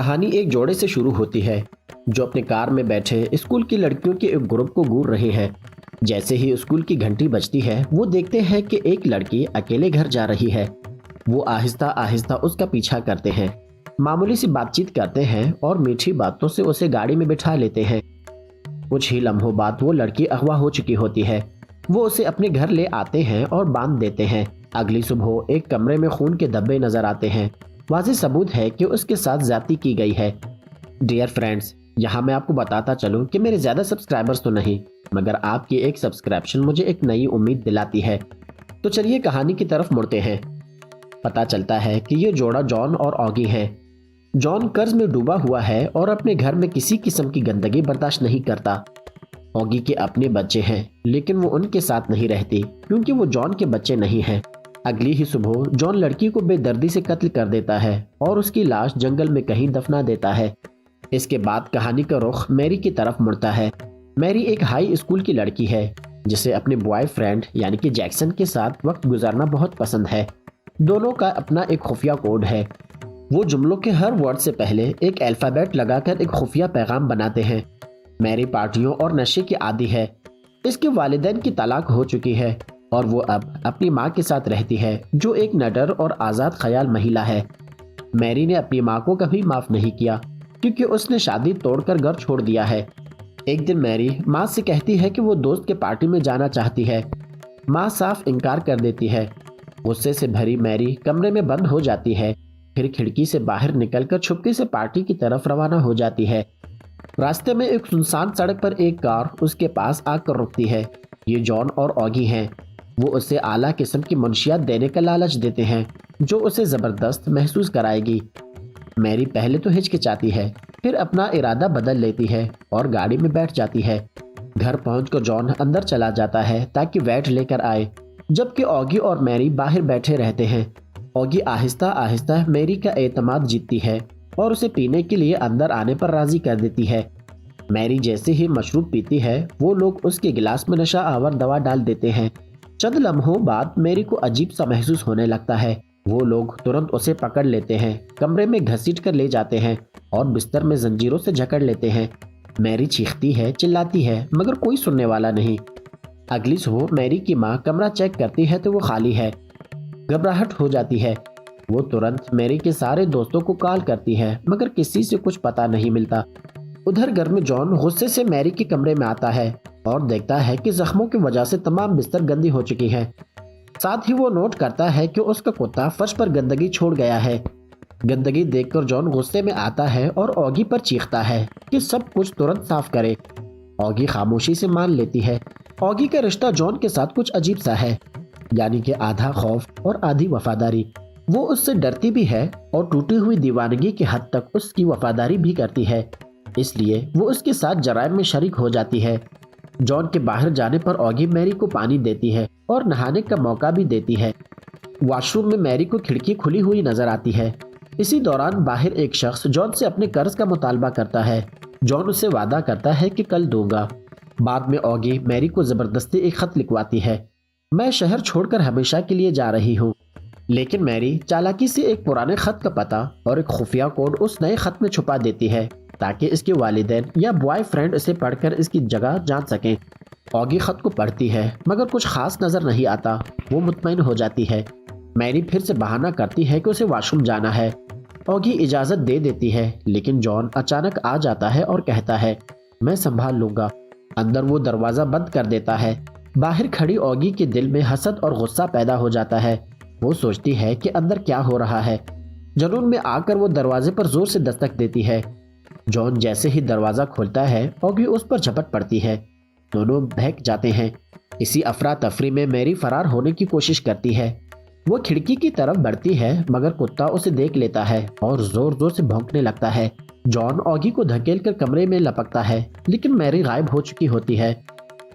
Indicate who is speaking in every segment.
Speaker 1: کہانی ایک جوڑے سے شروع ہوتی ہے جو اپنے کار میں بیٹھے اسکول کی لڑکیوں کے ایک گروپ کو گھور رہے ہیں۔ جیسے ہی اسکول کی گھنٹی بجتی ہے وہ دیکھتے ہیں کہ ایک لڑکی اکیلے گھر جا رہی ہے۔ وہ آہستہ آہستہ اس کا پیچھا کرتے ہیں، معمولی سی بات چیت کرتے ہیں اور میٹھی باتوں سے اسے گاڑی میں بٹھا لیتے ہیں۔ کچھ ہی لمحوں بعد وہ لڑکی اغوا ہو چکی ہوتی ہے۔ وہ اسے اپنے گھر لے آتے ہیں اور باندھ دیتے ہیں۔ اگلی صبح ایک کمرے میں خون کے دھبے نظر آتے ہیں۔ واضح ثبوت ہے کہ اس کے ساتھ زیادتی کی گئی ہے۔ ڈیئر فرینڈز، یہاں میں آپ کو بتاتا چلوں کہ میرے زیادہ سبسکرائبرز تو نہیں، مگر آپ کی ایک سبسکرپشن مجھے ایک نئی امید دلاتی ہے۔ تو چلیے کہانی کی طرف مڑتے ہیں۔ پتا چلتا ہے کہ یہ جوڑا جان اور آگی ہے۔ جان قرض میں ڈوبا ہوا ہے اور اپنے گھر میں کسی قسم کی گندگی برداشت نہیں کرتا۔ آگی کے اپنے بچے ہیں لیکن وہ ان کے ساتھ نہیں رہتی کیونکہ وہ جان کے بچے نہیں ہیں۔ اگلی ہی صبح جان لڑکی کو بے دردی سے قتل کر دیتا ہے اور اس کی لاش جنگل میں کہیں دفنا دیتا ہے۔ اس کے بعد کہانی کا رخ میری کی طرف مڑتا ہے۔ میری ایک ہائی اسکول کی لڑکی ہے جسے اپنے بوائے فرینڈ یعنی کہ جیکسن کے ساتھ وقت گزارنا بہت پسند ہے۔ دونوں کا اپنا ایک خفیہ کوڈ ہے۔ وہ جملوں کے ہر ورڈ سے پہلے ایک الفابیٹ لگا کر ایک خفیہ پیغام بناتے ہیں۔ میری پارٹیوں اور نشے کی عادی ہے۔ اس کے والدین کی طلاق ہو چکی ہے اور وہ اب اپنی ماں کے ساتھ رہتی ہے جو ایک نڈر اور آزاد خیال مہیلا ہے۔ میری نے اپنی ماں کو کبھی معاف نہیں کیا کیونکہ اس نے شادی توڑ کر گھر چھوڑ دیا ہے۔ ایک دن میری ماں سے کہتی ہے کہ وہ دوست کے پارٹی میں جانا چاہتی ہے۔ ماں صاف انکار کر دیتی ہے۔ غصے سے بھری میری کمرے میں بند ہو جاتی ہے، پھر کھڑکی سے باہر نکل کر چھپکے سے پارٹی کی طرف روانہ ہو جاتی ہے۔ راستے میں ایک سنسان سڑک پر ایک کار اس کے پاس آ کر رکتی ہے۔ یہ جان اور آگی ہیں۔ وہ اسے اعلیٰ قسم کی منشیات دینے کا لالچ دیتے ہیں جو اسے زبردست محسوس کرائے گی۔ میری پہلے تو ہچکچاتی ہے، پھر اپنا ارادہ بدل لیتی ہے اور گاڑی میں بیٹھ جاتی ہے۔ گھر پہنچ کر جان اندر چلا جاتا ہے تاکہ ویٹ لے کر آئے، جبکہ آگی اور میری باہر بیٹھے رہتے ہیں۔ آگی آہستہ آہستہ میری کا اعتماد جیتتی ہے اور اسے پینے کے لیے اندر آنے پر راضی کر دیتی ہے۔ میری جیسے ہی مشروب پیتی ہے وہ لوگ اس کے گلاس میں نشہ آور دوا ڈال دیتے ہیں۔ چند لمحوں بعد میری کو عجیب سا محسوس ہونے لگتا ہے۔ وہ لوگ ترنت اسے پکڑ لیتے ہیں، کمرے میں گھسیٹ کر لے جاتے ہیں اور بستر میں زنجیروں سے جکڑ لیتے ہیں۔ میری چیختی ہے، چلاتی ہے، مگر کوئی سننے والا نہیں۔ اگلی صبح میری کی ماں کمرہ چیک کرتی ہے تو وہ خالی ہے۔ گھبراہٹ ہو جاتی ہے۔ وہ ترنت میری کے سارے دوستوں کو کال کرتی ہے مگر کسی سے کچھ پتہ نہیں ملتا۔ ادھر گھر میں جان غصے سے میری کے کمرے میں آتا ہے اور دیکھتا ہے کہ زخموں کی وجہ سے تمام بستر گندی ہو چکی ہے۔ ساتھ ہی وہ نوٹ کرتا ہے کہ اس کا کتا فرش پر گندگی چھوڑ گیا ہے۔ گندگی دیکھ کر جان غصے میں آتا ہے اور آگی پر چیختا ہے کہ سب کچھ ترنت صاف کرے۔ آگی خاموشی سے مان لیتی ہے۔ آگی کا رشتہ جان کے ساتھ کچھ عجیب سا ہے، یعنی کہ آدھا خوف اور آدھی وفاداری۔ وہ اس سے ڈرتی بھی ہے اور ٹوٹی ہوئی دیوانگی کی حد تک اس کی وفاداری بھی کرتی ہے، اس لیے وہ اس کے ساتھ جرائم میں شریک ہو جاتی ہے۔ جان کے باہر جانے پر آگی میری کو پانی دیتی ہے اور نہانے کا موقع بھی دیتی ہے۔ واش روم میں میری کو کھڑکی کھلی ہوئی نظر آتی ہے۔ اسی دوران باہر ایک شخص جان سے اپنے قرض کا مطالبہ کرتا ہے۔ جان اسے وعدہ کرتا ہے کہ کل دوں گا۔ بعد میں آگی میری کو زبردستی ایک خط لکھواتی ہے، میں شہر چھوڑ کر ہمیشہ کے لیے جا رہی ہوں۔ لیکن میری چالاکی سے ایک پرانے خط کا پتہ اور ایک خفیہ کوڈ اس نئے خط میں چھپا دیتی ہے تاکہ اس کے والدین یا بوائے فرینڈ اسے پڑھ کر اس کی جگہ جان سکیں۔ آگی خط کو پڑھتی ہے مگر کچھ خاص نظر نہیں آتا۔ وہ مطمئن ہو جاتی ہے۔ میری پھر سے بہانہ کرتی ہے کہ اسے واش روم جانا ہے۔ آگی اجازت دے دیتی ہے لیکن جان اچانک آ جاتا ہے اور کہتا ہے میں سنبھال لوں گا۔ اندر وہ دروازہ بند کر دیتا ہے۔ باہر کھڑی آگی کے دل میں حسد اور غصہ پیدا ہو جاتا ہے۔ وہ سوچتی ہے کہ اندر کیا ہو رہا ہے۔ جنون میں آ کر وہ دروازے پر زور سے دستک دیتی ہے۔ جان جیسے ہی دروازہ کھولتا ہے آگی اس پر جھپٹ پڑتی ہے۔ دونوں بہک جاتے ہیں۔ اسی افراتفری میں میری فرار ہونے کی کوشش کرتی ہے۔ وہ کھڑکی کی طرف بڑھتی ہے مگر کتا اسے دیکھ لیتا ہے اور زور زور سے بھونکنے لگتا ہے۔ جان آگی کو دھکیل کر کمرے میں لپکتا ہے لیکن میری غائب ہو چکی ہوتی ہے۔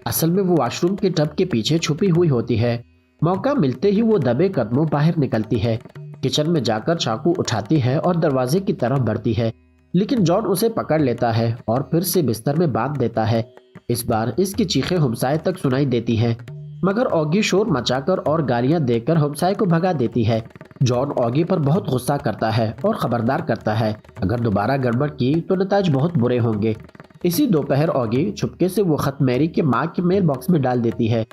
Speaker 1: اصل میں وہ واش روم کے ٹب کے پیچھے چھپی ہوئی ہوتی ہے۔ موقع ملتے ہی وہ دبے قدموں باہر نکلتی ہے، کچن میں جا کر چاقو اٹھاتی ہے اور دروازے کی طرف بڑھتی ہے، لیکن جان اسے پکڑ لیتا ہے اور پھر سے بستر میں باندھ دیتا ہے۔ اس بار اس کی چیخیں ہمسائے تک سنائی دیتی ہیں۔ मगर ऑगी शोर मचाकर और गालियां देकर हमसाए को भगा देती है। जॉन ऑगी पर बहुत गुस्सा करता है और खबरदार करता है अगर दोबारा गड़बड़ की तो नतीजे बहुत बुरे होंगे। इसी दोपहर ऑगी चुपके से वो खत मैरी के माँ के मेल बॉक्स में डाल देती है।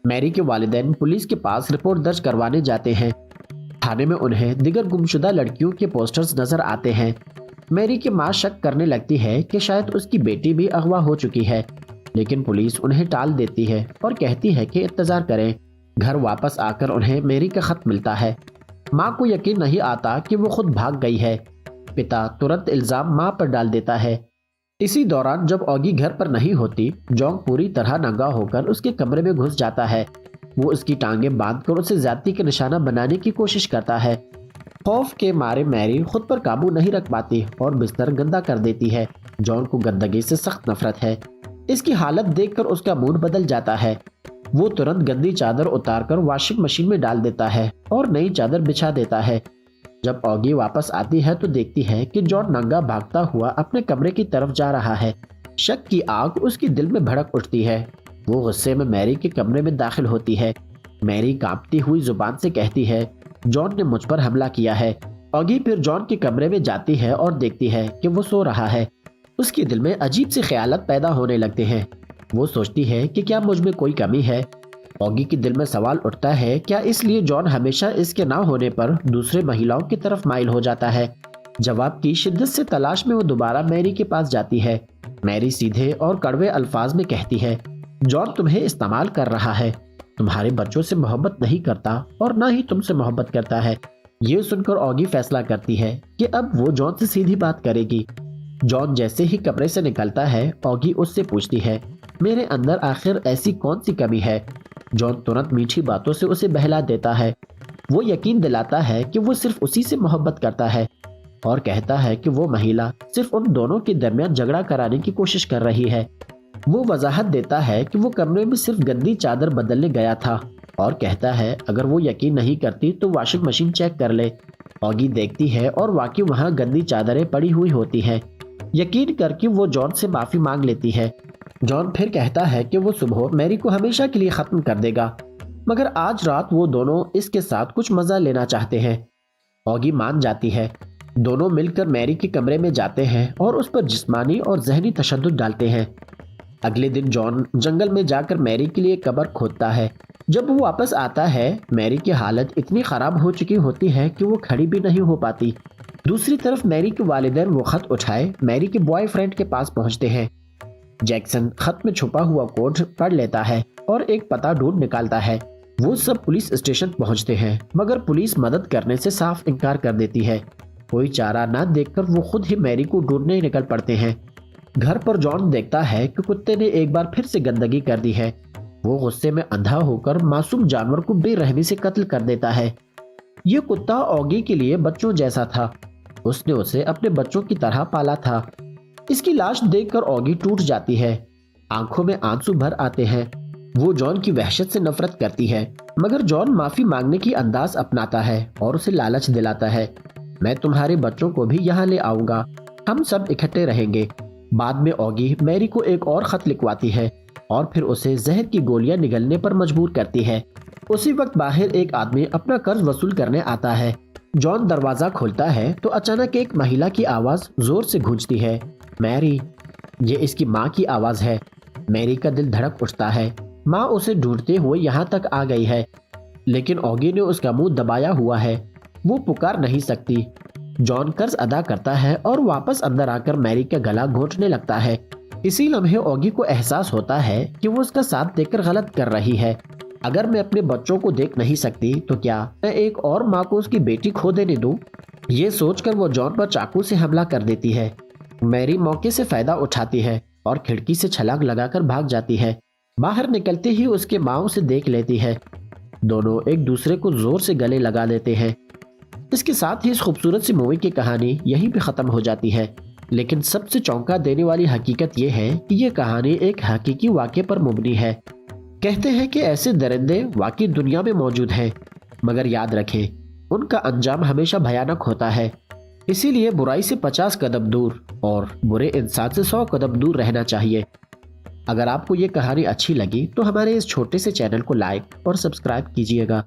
Speaker 1: मैरी के वालिदैन पुलिस के पास रिपोर्ट दर्ज करवाने जाते हैं। थाने में उन्हें दिगर गुमशुदा लड़कियों के पोस्टर्स नजर आते हैं। मैरी की माँ शक करने लगती है कि शायद उसकी बेटी भी अगवा हो चुकी है, लेकिन पुलिस उन्हें टाल देती है और कहती है कि इंतजार करें। घर वापस आकर उन्हें मैरी का खत मिलता है। माँ को यकीन नहीं आता कि वो खुद भाग गई है। पिता तुरंत इल्जाम माँ पर डाल देता है। इसी दौरान जब ऑगी घर पर नहीं होती, जॉन्ग पूरी तरह नंगा होकर उसके कमरे में घुस जाता है। वो उसकी टांगें बांधकर उसे ज्यादती के निशाना बनाने की कोशिश करता है। खौफ के मारे मैरी खुद पर काबू नहीं रख पाती और बिस्तर गंदा कर देती है। जॉन को गंदगी से सख्त नफरत है। इसकी हालत देखकर उसका मूड बदल जाता है। वो तुरंत गंदी चादर उतारकर वॉशिंग मशीन में डाल देता है और नई चादर बिछा देता है। जब ऑगी वापस आती है तो देखती है कि जॉन नंगा भागता हुआ अपने कमरे की तरफ जा रहा है। शक की आग उसकी दिल में भड़क उठती है। वो गुस्से में मैरी के कमरे में दाखिल होती है। मैरी कांपती हुई जुबान से कहती है, जॉन ने मुझ पर हमला किया है। ऑगी फिर जॉन के कमरे में जाती है और देखती है कि वो सो रहा है। उसके दिल में अजीब से ख्यालात पैदा होने लगते हैं। वो सोचती है कि क्या मुझ में कोई कमी है। ऑगी के दिल में सवाल उठता है, क्या इसलिए जॉन हमेशा इसके ना होने पर दूसरे महिलाओं की तरफ माइल हो जाता है। जवाब की शिद्दत से तलाश में वो दोबारा मैरी के पास जाती है। मैरी सीधे और कड़वे अल्फाज में कहती है, जॉन तुम्हें इस्तेमाल कर रहा है, तुम्हारे बच्चों से मोहब्बत नहीं करता और ना ही तुमसे मोहब्बत करता है। ये सुनकर ऑगी फैसला करती है कि अब वो जॉन से सीधी बात करेगी। जॉन जैसे ही कमरे से निकलता है, ऑगी उससे पूछती है, मेरे अंदर आखिर ऐसी कौन सी कमी है। जॉन तुरंत मीठी बातों से उसे बहला देता है। वो यकीन दिलाता है कि वो सिर्फ उसी से मोहब्बत करता है और कहता है कि वो महिला सिर्फ उन दोनों के दरमियान झगड़ा कराने की कोशिश कर रही है। वो वजाहत देता है कि वो कमरे में सिर्फ गंदी चादर बदलने गया था और कहता है अगर वो यकीन नहीं करती तो वॉशिंग मशीन चेक कर ले। ऑगी देखती है और वाकई वहाँ गंदी चादरें पड़ी हुई होती हैं। यकीन करके वो जॉन से माफी मांग लेती है। जॉन फिर कहता है कि वो सुबह मैरी को हमेशा के लिए खत्म कर देगा, मगर आज रात वो दोनों इसके साथ कुछ मजा लेना चाहते हैं। ऑगी मान जाती है। दोनों मिलकर मैरी के कमरे में जाते हैं और उस पर जिस्मानी और जहनी तशद्दुद डालते हैं। अगले दिन जॉन जंगल में जाकर मैरी के लिए कब्र खोदता है। जब वो वापस आता है, मैरी की हालत इतनी खराब हो चुकी होती है कि वो खड़ी भी नहीं हो पाती। दूसरी तरफ मैरी के वालिदैन वो खत उठाए मैरी के बॉयफ्रेंड के पास पहुंचते हैं। जैक्सन खत में छुपा हुआ कोड पढ़ लेता है और एक पता ढूंढ निकालता है। वो सब पुलिस स्टेशन पहुंचते हैं, मगर पुलिस मदद करने से साफ इनकार कर देती है। कोई चारा न देखकर वो खुद ही मैरी को ढूंढने निकल पड़ते हैं। घर पर जॉन देखता है कि कुत्ते ने एक बार फिर से गंदगी कर दी है। वो गुस्से में अंधा होकर मासूम जानवर को बेरहमी से कत्ल कर देता है। ये कुत्ता ऑगी के लिए बच्चों जैसा था। उसने उसे अपने बच्चों की तरह पाला था। इसकी लाश देखकर ऑगी टूट जाती है। आंखों में आंसू भर आते हैं। वो जॉन की वहशत से नफरत करती है, मगर जॉन माफी मांगने की अंदाज अपनाता है और उसे लालच दिलाता है, मैं तुम्हारे बच्चों को भी यहाँ ले आऊंगा, हम सब इकट्ठे रहेंगे। बाद में ऑगी मैरी को एक और खत लिखवाती है और फिर उसे जहर की गोलियां निगलने पर मजबूर करती है। उसी वक्त बाहर एक आदमी अपना कर्ज वसूल करने आता है। जॉन दरवाजा खोलता है तो अचानक एक महिला की आवाज जोर से गूंजती है, मैरी। ये इसकी माँ की आवाज है। मैरी का दिल धड़क उठता है। माँ उसे ढूंढते हुए यहाँ तक आ गई है, लेकिन ऑगी ने उसका मुंह दबाया हुआ है। वो पुकार नहीं सकती। जॉन कर्ज अदा करता है और वापस अंदर आकर मैरी का गला घोंटने लगता है। इसी लम्हे ऑगी को एहसास होता है कि वो उसका साथ देकर गलत कर रही है। अगर मैं अपने बच्चों को देख नहीं सकती तो क्या मैं एक और माँ को उसकी बेटी खो देने दूं? ये सोचकर वो जॉन पर चाकू से हमला कर देती है। मैरी मौके से फायदा उठाती है और खिड़की से छलांग लगाकर भाग जाती है। बाहर निकलते ही उसके माँ उसे देख लेती है। दोनों एक दूसरे को जोर से गले लगा देते हैं। इसके साथ ही इस खूबसूरत सी मूवी की कहानी यहीं पे खत्म हो जाती है। लेकिन सबसे चौंका देने वाली हकीकत यह है कि ये कहानी एक हकीकी वाक़े पर मुबनी है। कहते हैं कि ऐसे दरिंदे वाकई दुनिया में मौजूद हैं, मगर याद रखें उनका अंजाम हमेशा भयानक होता है। इसीलिए बुराई से 50 कदम दूर और बुरे इंसान से 100 कदम दूर रहना चाहिए। अगर आपको ये कहानी अच्छी लगी तो हमारे इस छोटे से चैनल को लाइक और सब्सक्राइब कीजिएगा।